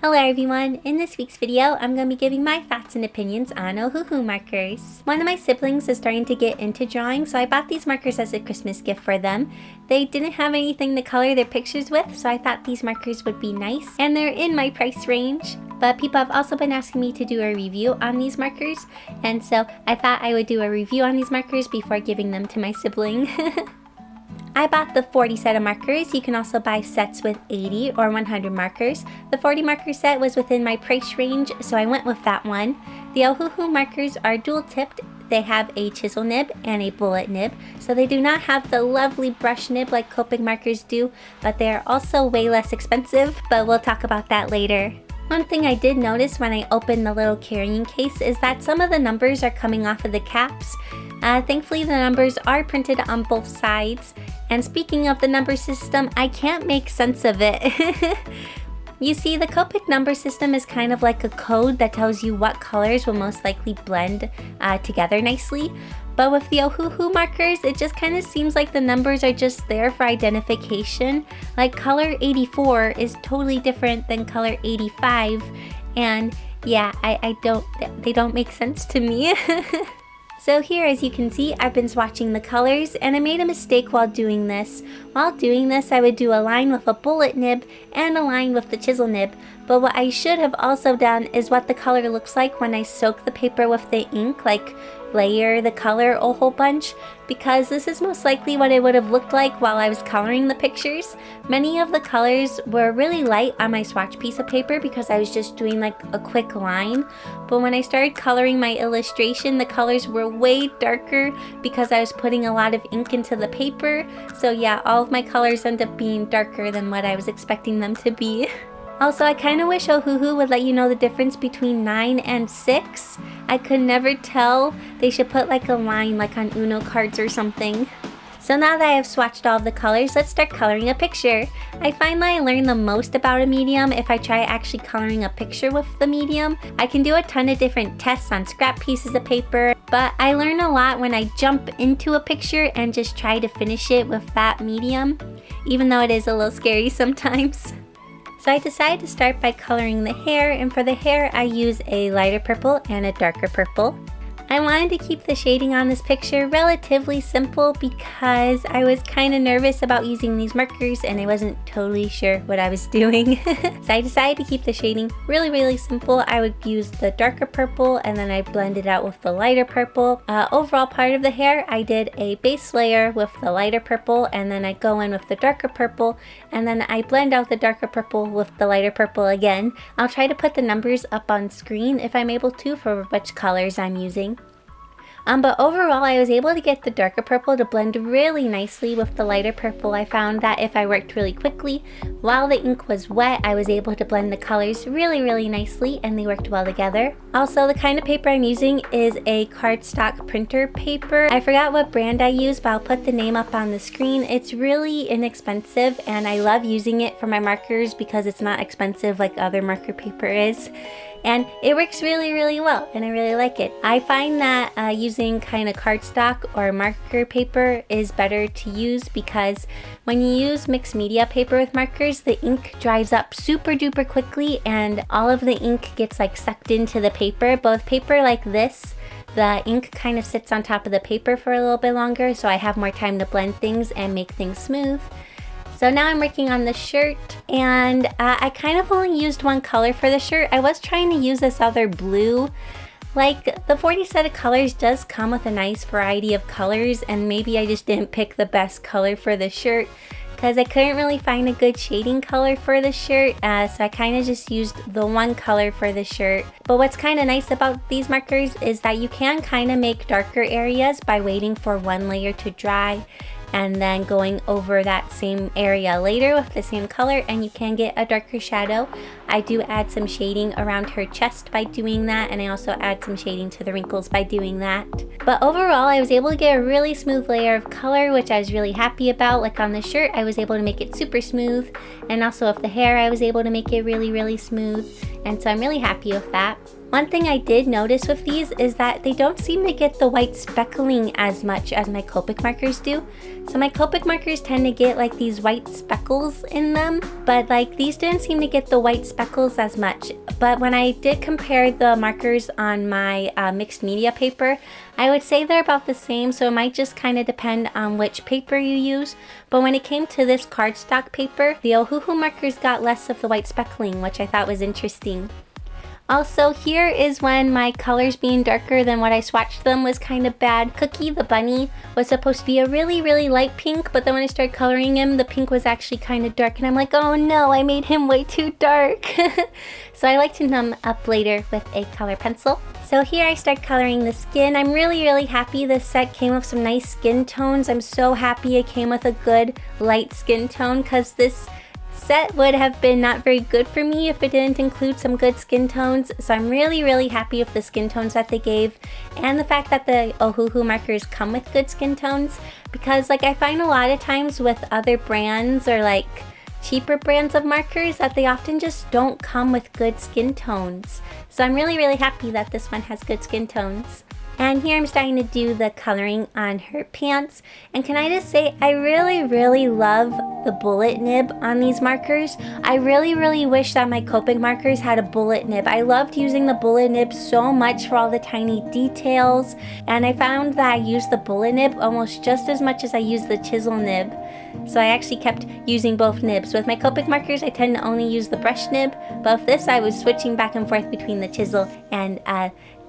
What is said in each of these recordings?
Hello everyone, in this week's video I'm going to be giving my thoughts and opinions on Ohuhu markers. One of my siblings is starting to get into drawing, so I bought these markers as a Christmas gift for them. They didn't have anything to color their pictures with, so I thought these markers would be nice, and they're in my price range. But people have also been asking me to do a review on these markers, and so I thought I would do a review on these markers before giving them to my sibling. I bought the 40 set of markers. You can also buy sets with 80 or 100 markers. The 40 marker set was within my price range, so I went with that one. The Ohuhu markers are dual tipped. They have a chisel nib and a bullet nib, so they do not have the lovely brush nib like Copic markers do, but they are also way less expensive, but we'll talk about that later. One thing I did notice when I opened the little carrying case is that some of the numbers are coming off of the caps. Thankfully the numbers are printed on both sides, and speaking of the number system, I can't make sense of it. You see, the Copic number system is kind of like a code that tells you what colors will most likely blend together nicely. But with the Ohuhu markers, it just kind of seems like the numbers are just there for identification. Like color 84 is totally different than color 85, and yeah, they don't make sense to me. So here, as you can see, I've been swatching the colors, and I made a mistake while doing this. While doing this, I would do a line with a bullet nib and a line with the chisel nib. But what I should have also done is what the color looks like when I soak the paper with the ink, like layer the color a whole bunch, because this is most likely what it would have looked like while I was coloring the pictures. Many of the colors were really light on my swatch piece of paper because I was just doing like a quick line, but when I started coloring my illustration, the colors were way darker because I was putting a lot of ink into the paper. So yeah, all of my colors end up being darker than what I was expecting them to be. Also, I kind of wish Ohuhu would let you know the difference between 9 and 6. I could never tell. They should put like a line like on Uno cards or something. So now that I have swatched all of the colors, let's start coloring a picture. I find that I learn the most about a medium if I try actually coloring a picture with the medium. I can do a ton of different tests on scrap pieces of paper, but I learn a lot when I jump into a picture and just try to finish it with that medium, even though it is a little scary sometimes. So I decided to start by coloring the hair, and for the hair I use a lighter purple and a darker purple. I wanted to keep the shading on this picture relatively simple because I was kind of nervous about using these markers and I wasn't totally sure what I was doing. So I decided to keep the shading really simple. I would use the darker purple and then I blend it out with the lighter purple. Overall part of the hair, I did a base layer with the lighter purple, and then I go in with the darker purple, and then I blend out the darker purple with the lighter purple again. I'll try to put the numbers up on screen if I'm able to for which colors I'm using. But overall, I was able to get the darker purple to blend really nicely with the lighter purple. I found that if I worked really quickly, while the ink was wet, I was able to blend the colors really nicely, and they worked well together. Also, the kind of paper I'm using is a cardstock printer paper. I forgot what brand I use, but I'll put the name up on the screen. It's really inexpensive, and I love using it for my markers because it's not expensive like other marker paper is. And it works really well, and I really like it. I find that using kind of cardstock or marker paper is better to use because when you use mixed media paper with markers, the ink dries up super duper quickly and all of the ink gets like sucked into the paper. But with paper like this, the ink kind of sits on top of the paper for a little bit longer, so I have more time to blend things and make things smooth. So now I'm working on the shirt, and I kind of only used one color for the shirt. I was trying to use this other blue. Like, the 40 set of colors does come with a nice variety of colors, and maybe I just didn't pick the best color for the shirt because I couldn't really find a good shading color for the shirt, so I kind of just used the one color for the shirt. But what's kind of nice about these markers is that you can kind of make darker areas by waiting for one layer to dry and then going over that same area later with the same color, and you can get a darker shadow. I do add some shading around her chest by doing that, and I also add some shading to the wrinkles by doing that. But overall, I was able to get a really smooth layer of color, which I was really happy about. Like on the shirt, I was able to make it super smooth, and also with the hair, I was able to make it really smooth, and so I'm really happy with that. One thing I did notice with these is that they don't seem to get the white speckling as much as my Copic markers do. So my Copic markers tend to get like these white speckles in them, but like these didn't seem to get the white speckles as much. But when I did compare the markers on my mixed media paper, I would say they're about the same, so it might just kind of depend on which paper you use. But when it came to this cardstock paper, the Ohuhu markers got less of the white speckling, which I thought was interesting. Also, here is when my colors being darker than what I swatched them was kind of bad. Cookie the bunny was supposed to be a really light pink, but then when I started coloring him, the pink was actually kind of dark, and I'm like, oh no, I made him way too dark. So I like to numb up later with a color pencil. So here I start coloring the skin. I'm really happy this set came with some nice skin tones. I'm so happy it came with a good light skin tone, because this set would have been not very good for me if it didn't include some good skin tones. So I'm really happy with the skin tones that they gave, and the fact that the Ohuhu markers come with good skin tones, because like I find a lot of times with other brands or like cheaper brands of markers that they often just don't come with good skin tones. So I'm really happy that this one has good skin tones. And here I'm starting to do the coloring on her pants. And can I just say, I really love the bullet nib on these markers. I really wish that my Copic markers had a bullet nib. I loved using the bullet nib so much for all the tiny details. And I found that I used the bullet nib almost just as much as I used the chisel nib. So I actually kept using both nibs. With my Copic markers, I tend to only use the brush nib. But with this, I was switching back and forth between the chisel and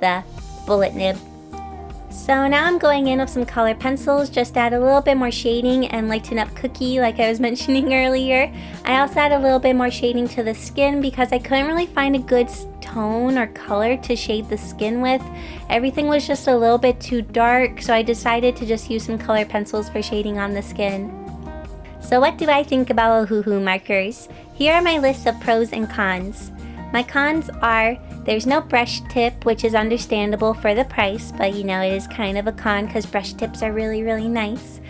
the bullet nib. So now I'm going in with some color pencils, just add a little bit more shading and lighten up Cookie like I was mentioning earlier. I also add a little bit more shading to the skin because I couldn't really find a good tone or color to shade the skin with. Everything was just a little bit too dark, so I decided to just use some color pencils for shading on the skin. So what do I think about Ohuhu markers? Here are my lists of pros and cons. My cons are, there's no brush tip, which is understandable for the price, but you know, it is kind of a con because brush tips are really nice.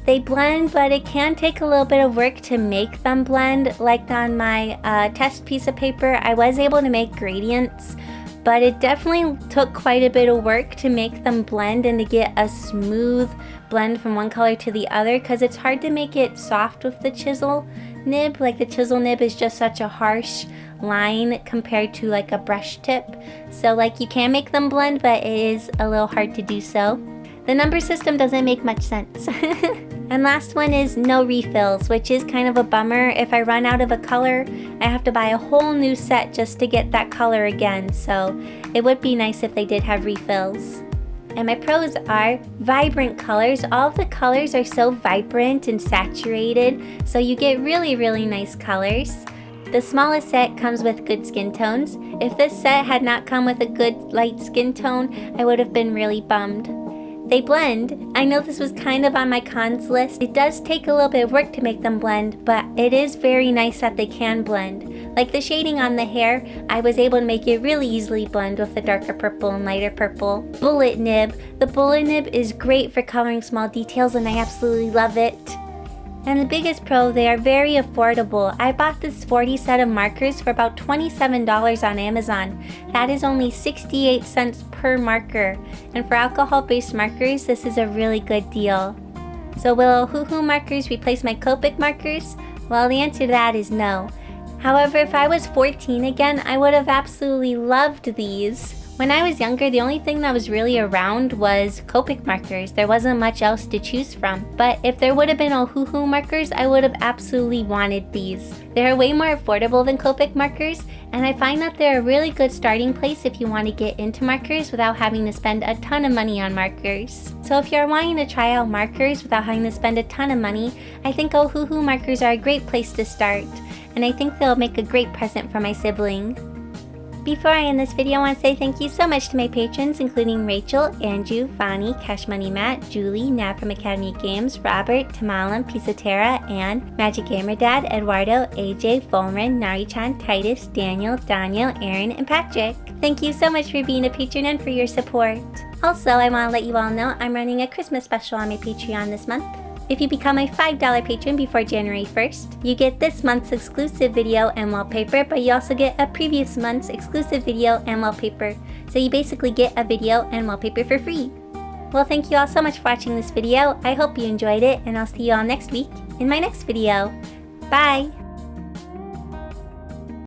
They blend, but it can take a little bit of work to make them blend. Like on my test piece of paper, I was able to make gradients, but it definitely took quite a bit of work to make them blend and to get a smooth blend from one color to the other, because it's hard to make it soft with the chisel nib. Like the chisel nib is just such a harsh line compared to like a brush tip. So like you can make them blend, but it is a little hard to do so. The number system doesn't make much sense. And last one is no refills, which is kind of a bummer. If I run out of a color, I have to buy a whole new set just to get that color again. So it would be nice if they did have refills. And my pros are vibrant colors. All of the colors are so vibrant and saturated, so you get really nice colors. The smallest set comes with good skin tones. If this set had not come with a good light skin tone, I would have been really bummed. They blend. I know this was kind of on my cons list. It does take a little bit of work to make them blend, but it is very nice that they can blend. Like the shading on the hair, I was able to make it really easily blend with the darker purple and lighter purple. Bullet nib. The bullet nib is great for coloring small details, and I absolutely love it. And the biggest pro, they are very affordable. I bought this 40 set of markers for about $27 on Amazon. That is only 68 cents per marker. And for alcohol-based markers, this is a really good deal. So will Ohuhu markers replace my Copic markers? Well, the answer to that is no. However, if I was 14 again, I would have absolutely loved these. When I was younger, the only thing that was really around was Copic markers. There wasn't much else to choose from. But if there would have been Ohuhu markers, I would have absolutely wanted these. They're way more affordable than Copic markers, and I find that they're a really good starting place if you want to get into markers without having to spend a ton of money on markers. So if you're wanting to try out markers without having to spend a ton of money, I think Ohuhu markers are a great place to start, and I think they'll make a great present for my sibling. Before I end this video, I want to say thank you so much to my patrons, including Rachel, Andrew, Fani, Cash Money Matt, Julie, Nat from Academy Games, Robert, Tamalam, Pisatera, Ann, Magic Gamer Dad, Eduardo, AJ, Fulman, Nari-chan, Titus, Daniel, Aaron, and Patrick. Thank you so much for being a patron and for your support. Also, I want to let you all know I'm running a Christmas special on my Patreon this month. If you become a $5 patron before January 1st, you get this month's exclusive video and wallpaper, but you also get a previous month's exclusive video and wallpaper. So you basically get a video and wallpaper for free. Well, thank you all so much for watching this video. I hope you enjoyed it, and I'll see you all next week in my next video. Bye!